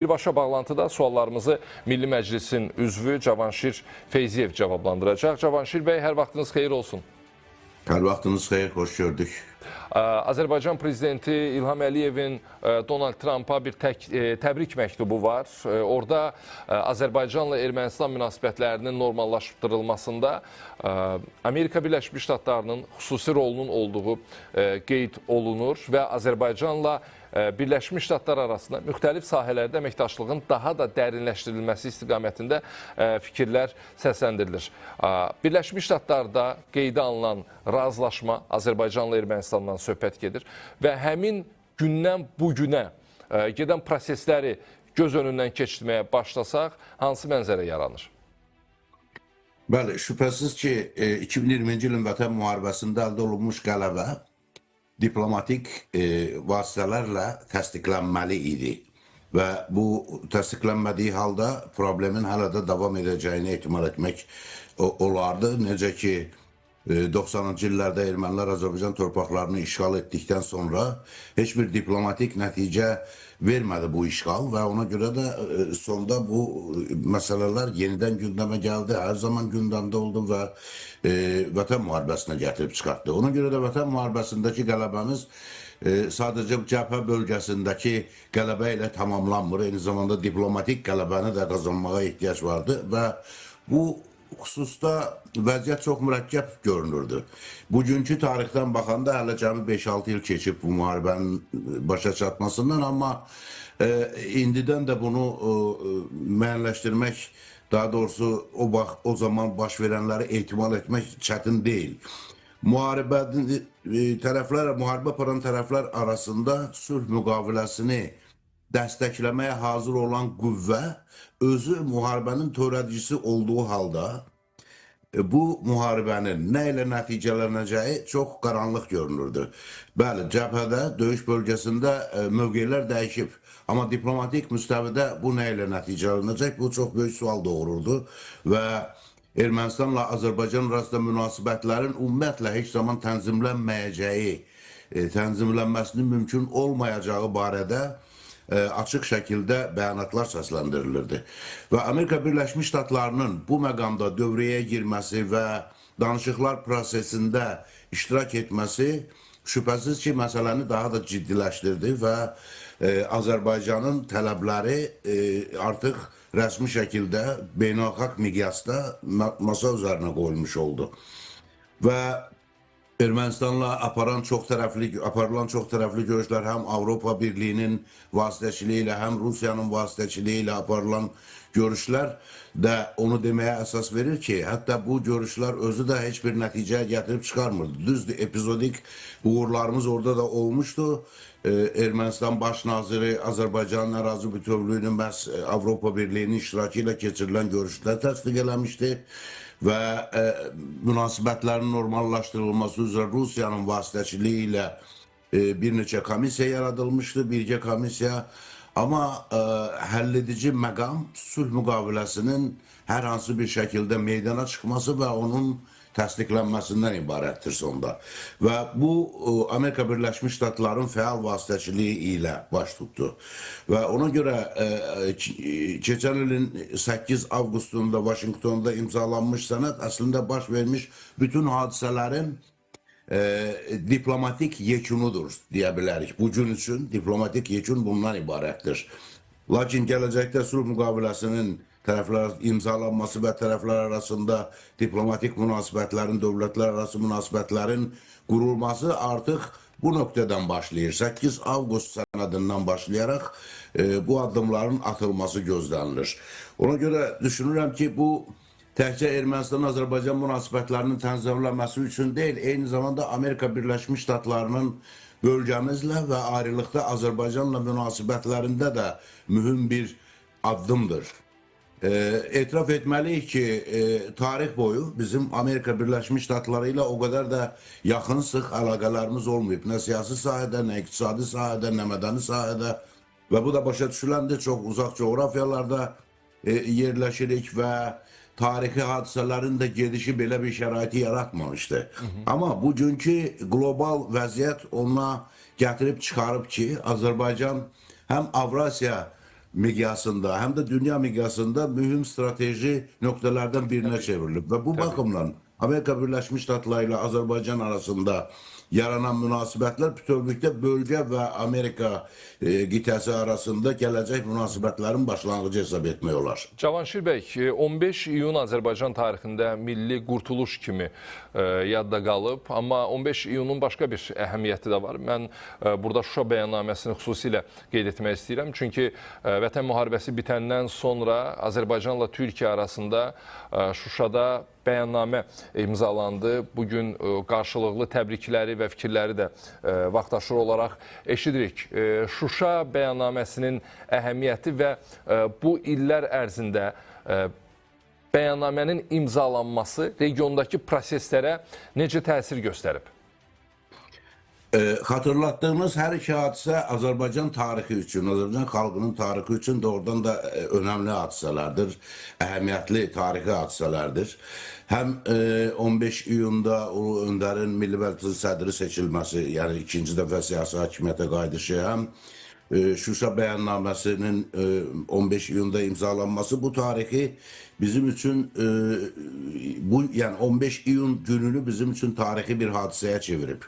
Birbaşa bağlantıda suallarımızı Milli Məclisin üzvü Cavanşir Feyziyev cavablandıracaq. Cavanşir bəy, hər vaxtınız xeyir olsun. Hər vaxtınız xeyir, xoş gördük. Azərbaycan Prezidenti İlham Əliyevin Donald Trumpa bir təbrik məktubu var. Orada Azərbaycanla Ermənistan münasibətlərinin normallaşdırılmasında Amerika Birləşmiş Ştatlarının xüsusi rolunun olduğu qeyd olunur və Azərbaycanla Birləşmiş Ştatlar arasında müxtəlif sahələrdə əməkdaşlığın daha da dərinləşdirilməsi istiqamətində fikirlər səsləndirilir. Birləşmiş Ştatlarda qeydə alınan razılaşma Azərbaycanla Ermənistandan söhbət gedir və həmin gündən bu günə gedən prosesləri göz önündən keçirməyə başlasaq, hansı mənzərə yaranır? Bəli, şübhəsiz ki, 2020-ci ilin Vətən müharibəsində əldə olunmuş qələbə diplomatik vasitələrlə təsdiqlənməli idi və bu təsdiqlənmədiyi halda problemin hələ də davam edəcəyini ehtimal etmək olardı. Necə ki, 90-cı illərdə ermənilər Azərbaycan torpaqlarını işğal etdikdən sonra heç bir diplomatik nəticə vermədi bu işğal və ona görə də sonda bu məsələlər yenidən gündəmə gəldi, hər zaman gündəmdə oldu və Vətən müharibəsinə gətirib çıxartdı. Ona görə də Vətən müharibəsindəki qələbəmiz sadəcə cəbhə bölgəsindəki qələbə ilə tamamlanmır, eyni zamanda diplomatik qələbəni də qazanmağa ehtiyac vardı və bu xüsusda vəziyyət çox mürəkkəb görünürdü. Bugünkü tarixdən baxanda hələ cəmi 5-6 il keçib bu müharibənin başa çatmasından, amma indidən də bunu müəyyənləşdirmək, daha doğrusu o zaman baş verənləri ehtimal etmək çətin deyil. Müharibə aparan tərəflər arasında sülh müqaviləsini dəstəkləməyə hazır olan qüvvə özü müharibənin törədicisi olduğu halda bu müharibənin nə ilə nəticələnəcəyi çox qaranlıq görünürdü. Bəli, cəbhədə, döyüş bölgəsində mövqelər dəyişib. Amma diplomatik müstəvidə bu nə ilə nəticələnəcək? Bu çox böyük sual doğururdu və Ermənistanla Azərbaycan arasında münasibətlərin ümumiyyətlə heç zaman tənzimlənməyəcəyi, tənzimlənməsinin mümkün olmayacağı barədə açıq şəkildə bəyanatlar səsləndirilirdi. Və Amerika Birləşmiş Ştatlarının bu məqamda dövrəyə girməsi və danışıqlar prosesində iştirak etməsi şübhəsiz ki, məsələni daha da ciddiləşdirdi və Azərbaycanın tələbləri artıq rəsmi şəkildə beynəlxalq miqyasda masa üzərinə qoyulmuş oldu. Və Ermənistanla aparılan çoxtərəfli görüşlər həm Avropa Birliyinin vasitəçiliyi ilə, həm Rusiyanın vasitəçiliyi ilə aparılan görüşlər də onu deməyə əsas verir ki, hətta bu görüşlər özü də heç bir nəticəyə gətirib çıxarmırdı. Düzdür, epizodik uğurlarımız orada da olmuşdu. Ermənistan baş naziri Azərbaycanın ərazi bütövlüyünün məhz Avropa Birliyinin iştirakı ilə keçirilən görüşlər təsdiq eləmişdi və münasibətlərin normallaşdırılması üzrə Rusiyanın vasitəçiliyi ilə bir neçə komissiya yaradılmışdı, birgə komissiya. Amma həlledici məqam sülh müqaviləsinin hər hansı bir şəkildə meydana çıxması və onun təsdiqlənməsindən ibarətdir sonda. Və bu, Amerika Birləşmiş Ştatların fəal vasitəçiliyi ilə baş tutdu. Və ona görə keçən ilin 8 avqustunda Vaşinqtonda imzalanmış sənəd əslində baş vermiş bütün hadisələrin diplomatik yekunudur deyə bilərik. Bu gün üçün diplomatik yekun bundan ibarətdir. Lakin gələcəkdə sülh müqaviləsinin imzalanması və tərəflər arasında diplomatik münasibətlərin, dövlətlər arası münasibətlərin qurulması artıq bu nöqtədən başlayır. 8 avqust sənədindən başlayaraq bu addımların atılması gözlənilir. Ona görə düşünürəm ki, bu təkcə Ermənistan-Azərbaycan münasibətlərinin tənzimlənməsi üçün deyil, eyni zamanda Amerika Birləşmiş Ştatlarının bölgəmizlə və ayrılıqda Azərbaycanla münasibətlərində də mühüm bir addımdır. Etiraf etməliyik ki, tarix boyu bizim Amerika Birləşmiş Ştatları ilə o qədər də yaxın, sıx əlaqələrimiz olmayıb. Nə siyasi sahədə, nə iqtisadi sahədə, nə mədəni sahədə və bu da başa düşüləndir. Çox uzaq coğrafiyalarda yerləşirik və tarixi hadisələrin də gedişi belə bir şəraiti yaratmamışdı. Amma bugünkü qlobal vəziyyət ona gətirib çıxarıb ki, Azərbaycan həm Avrasiya miqyasında, həm də dünya miqyasında mühüm strateji nöqtələrdən birinə çevrilib. Və bu baxımdan Amerika Birləşmiş Ştatları ilə Azərbaycan arasında yaranan münasibətlər bütövlükdə bölgə və Amerika qitəsi arasında gələcək münasibətlərin başlanğıcı hesab etmək olar. Cavanşir bəy, 15 iyun Azərbaycan tarixində milli qurtuluş kimi yadda qalıb, amma 15 iyunun başqa bir əhəmiyyəti də var. Mən burada Şuşa bəyannaməsini xüsusilə qeyd etmək istəyirəm. Çünki Vətən müharibəsi bitəndən sonra Azərbaycanla Türkiyə arasında Şuşada bəyannamə imzalandı. Bugün qarşılıqlı təbrikləri və fikirləri də vaxtaşırı olaraq eşidirik. Şuşa bəyannaməsinin əhəmiyyəti və bu illər ərzində bəyannamənin imzalanması regiondakı proseslərə necə təsir göstərib? Xatırlatdığınız hər iki hadisə Azərbaycan tarixi üçün, Azərbaycan xalqının tarixi üçün doğrudan da önəmli hadisələrdir, əhəmiyyətli tarixi hadisələrdir. Həm 15 iyunda Ulu Öndərin Milli Məclisin sədri seçilməsi, yəni ikinci dəfə siyasi hakimiyyətə qayıdışı, həm Şuşa bəyannaməsinin 15 iyunda imzalanması bu tarixi bizim üçün, yəni 15 iyun gününü bizim üçün tarixi bir hadisəyə çevirib.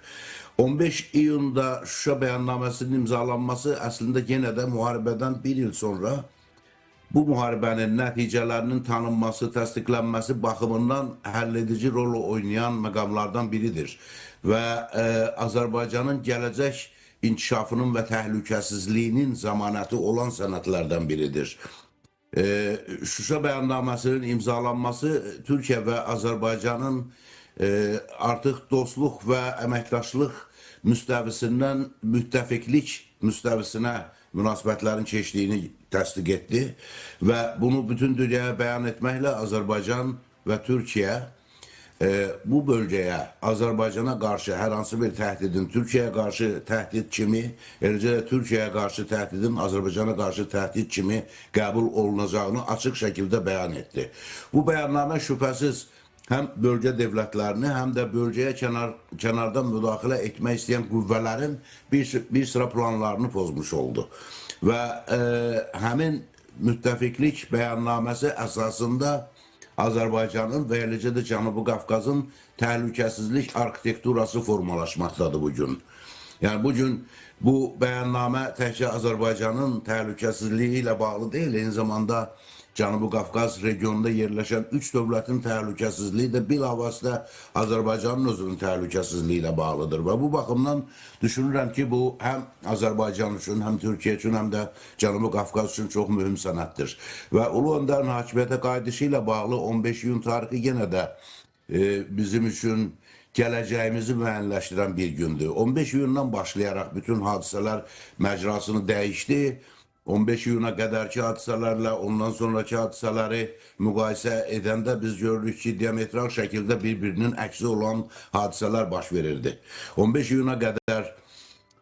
15 iyunda Şuşa bəyannaməsinin imzalanması əslində yenə də müharibədən bir il sonra bu müharibənin nəticələrinin tanınması, təsdiqlənməsi baxımından həlledici rol oynayan məqamlardan biridir. Və Azərbaycanın gələcək inkişafının və təhlükəsizliyinin zəmanəti olan sənədlərdən biridir. Şuşa bəyannaməsinin imzalanması Türkiyə və Azərbaycanın artıq dostluq və əməkdaşlıq müstəvisindən müttəfiqlik müstəvisinə münasibətlərin keçdiyini təsdiq etdi və bunu bütün dünyaya bəyan etməklə Azərbaycan və Türkiyə bu bölgəyə, Azərbaycana qarşı hər hansı bir təhdidin Türkiyəyə qarşı təhdid kimi, eləcə də Türkiyəyə qarşı təhdidin Azərbaycana qarşı təhdid kimi qəbul olunacağını açıq şəkildə bəyan etdi. Bu bəyannamə şübhəsiz həm bölgə dövlətlərini, həm də bölgəyə kənardan müdaxilə etmək istəyən qüvvələrin bir sıra planlarını pozmuş oldu. Və həmin müttəfiqlik bəyannaməsi əsasında Azərbaycanın və eləcə də Cənubi Qafqazın təhlükəsizlik arxitekturası formalaşmaqdadır bugün. Yəni bugün bu bəyannamə təkcə Azərbaycanın təhlükəsizliyi ilə bağlı deyil, eyni zamanda Cənubi Qafqaz regionunda yerləşən 3 dövlətin təhlükəsizliyi də bilavasitə Azərbaycanın özünün təhlükəsizliyi ilə bağlıdır. Və bu baxımdan düşünürəm ki, bu həm Azərbaycan üçün, həm Türkiyə üçün, həm də Cənubi Qafqaz üçün çox mühüm sənəddir. Və Ulu Öndərin hakimiyyətə qayıdışı ilə bağlı 15 iyun tarixi yenə də bizim üçün gələcəyimizi müəyyənləşdirən bir gündür. 15 iyundan başlayaraq bütün hadisələr məcrasını dəyişdi. 15 iyuna qədərki hadisələrlə ondan sonraki hadisələri müqayisə edəndə biz görürük ki, diametral şəkildə bir-birinin əksi olan hadisələr baş verirdi. 15 iyuna qədər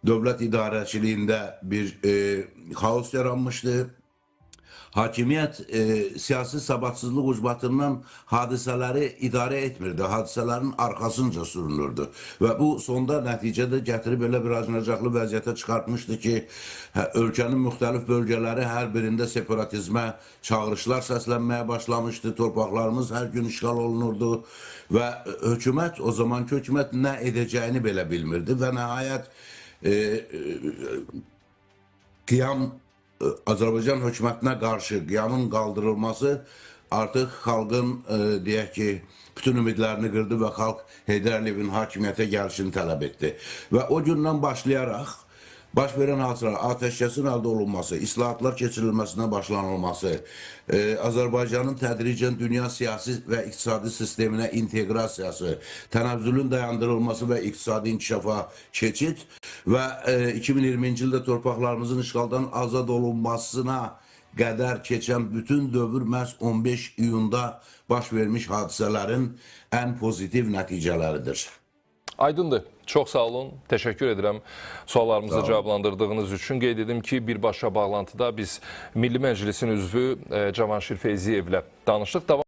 dövlət idarəçiliyində bir xaos yaranmışdı. Hakimiyyət siyasi sabatsızlıq ucbatından hadisələri idarə etmirdi, hadisələrin arxasınca sürünürdü. Və bu sonda nəticədə gətirib elə bir acınacaqlı vəziyyətə çıxartmışdı ki, ölkənin müxtəlif bölgələri hər birində separatizmə çağırışlar səslənməyə başlamışdı, torpaqlarımız hər gün işğal olunurdu və hökumət, o zamanki hökumət nə edəcəyini belə bilmirdi və nəhayət qiyam Azərbaycan hökumətinə qarşı qiyamın qaldırılması artıq xalqın, deyək ki, bütün ümidlərini qırdı və xalq Heydər Əliyevin hakimiyyətə gəlişini tələb etdi. Və o gündən başlayaraq baş verən hadisələr, atəşkəsin əldə olunması, islahatlar keçirilməsinə başlanılması, Azərbaycanın tədricən dünya siyasi və iqtisadi sisteminə inteqrasiyası, tənəzzülün dayandırılması və iqtisadi inkişafa keçid və 2020-ci ildə torpaqlarımızın işğaldan azad olunmasına qədər keçən bütün dövr məhz 15 iyunda baş vermiş hadisələrin ən pozitiv nəticələridir. Aydındır. Çox sağ olun. Təşəkkür edirəm suallarımızı cavablandırdığınız üçün. Qeyd edim ki, birbaşa bağlantıda biz Milli Məclisin üzvü Cavanşir Feyziyevlə danışdıq.